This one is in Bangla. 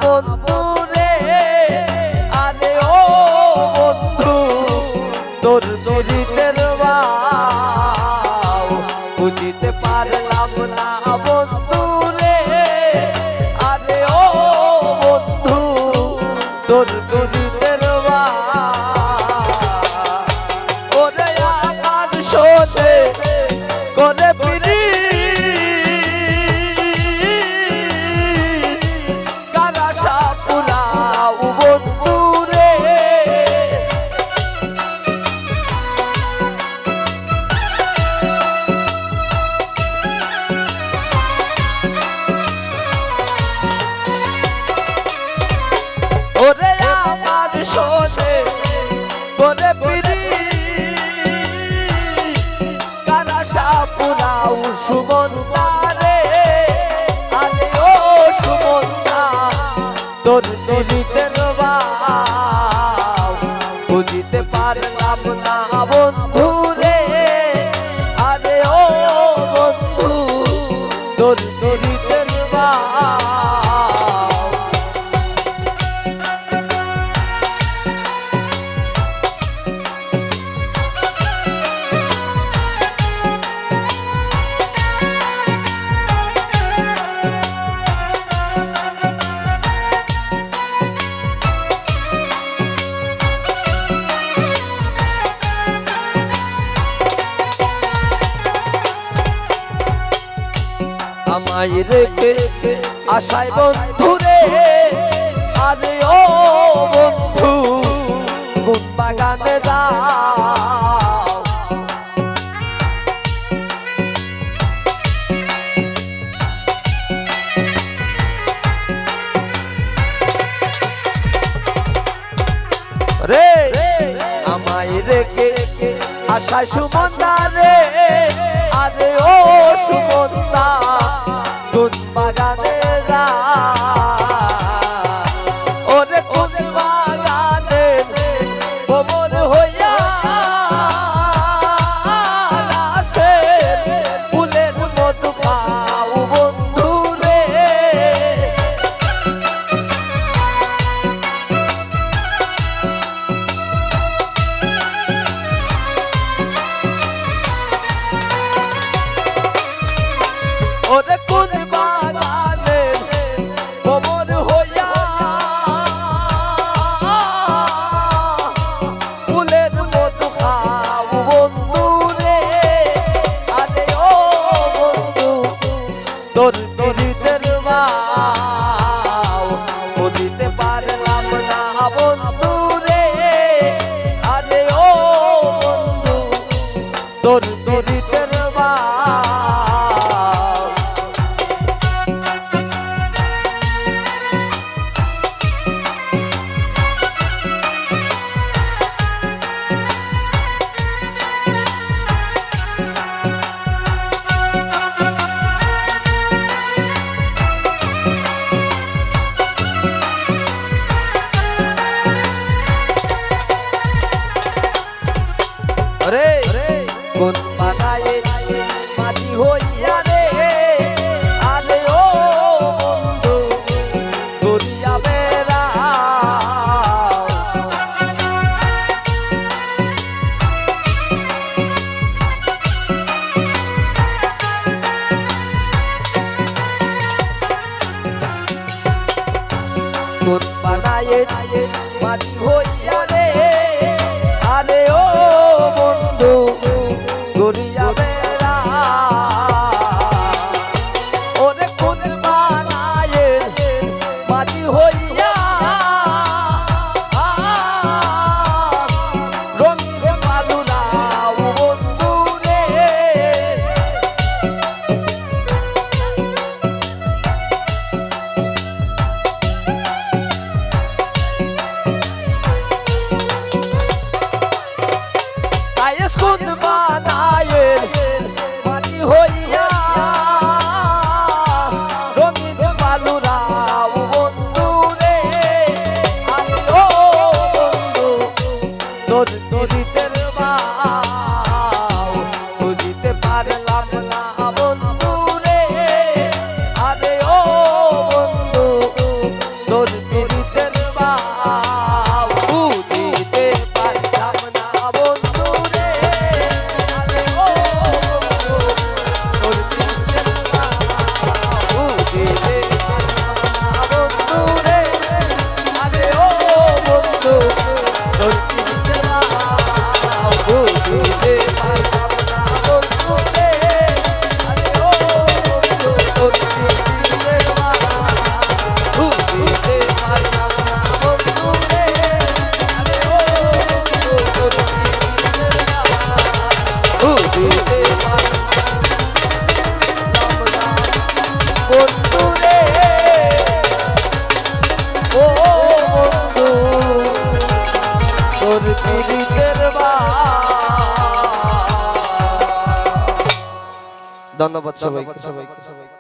বন্ধু রে, আরে ও বন্ধু তোর দরিদ্রের ভাও বুঝিতে পারলাম না বন্ধু রে, আরে ও বন্ধু তোর দরিদ্রের ভাও। ওরে আমার শোনে করে পিরি কারা সাপুরাও বন্ধু রে, ওরে আমার শোনে করে পিরি কারা সাপুরাও সুমন্তা রে, আরে ও সুমন্তা তোর দরিদ্রের ভাও বুঝিতে পারলাম না বন্ধু রে, আরে ও বন্ধু তোর দরিদ্রের ভাও। আমায় রেখে আশায় বন্ধু রে, আরে ও বন্ধু কোন বাগানে যাও, রে আমায় রেখে আশায় সুমন্তা রে, আরে ও সুমন্তা কোন বাগানে যাও, ওরে কোন বাগানে ভ্রমণ হইয়া আসে ফুলের মধু খাও বন্ধু রে, ওরে কোন বাগানে ভ্রমণ হইয়া ফুলের মধু খাও বন্ধু রে, আরে ও বন্ধু তোর দরিদ্রের ভাও বুঝিতে পারলাম না বন্ধু রে, আরে ও বন্ধু তোর দরিদ্রের ভাও। রে কোন বানায় মাঝি হইয়া রে, আরে ও বন্ধু দরিয়া বেড়াও, কোন বানায় মাঝি হইয়া রে, আরে ও বন্ধু দরিয়া বেড়াও, ওরে কোন বানায় মাঝি হইয়া রঙিন বালুরাও বন্ধু রে, কোন বানায় মাঝি হইয়া রঙিন বালুরাও বন্ধু রে, আরে ও বন্ধু তোর দরিদ্রের ভাও বুঝিতে পারলাম না বন্ধু রে, আরে ও বন্ধু তোর ধন্যবাদ সবাইকে।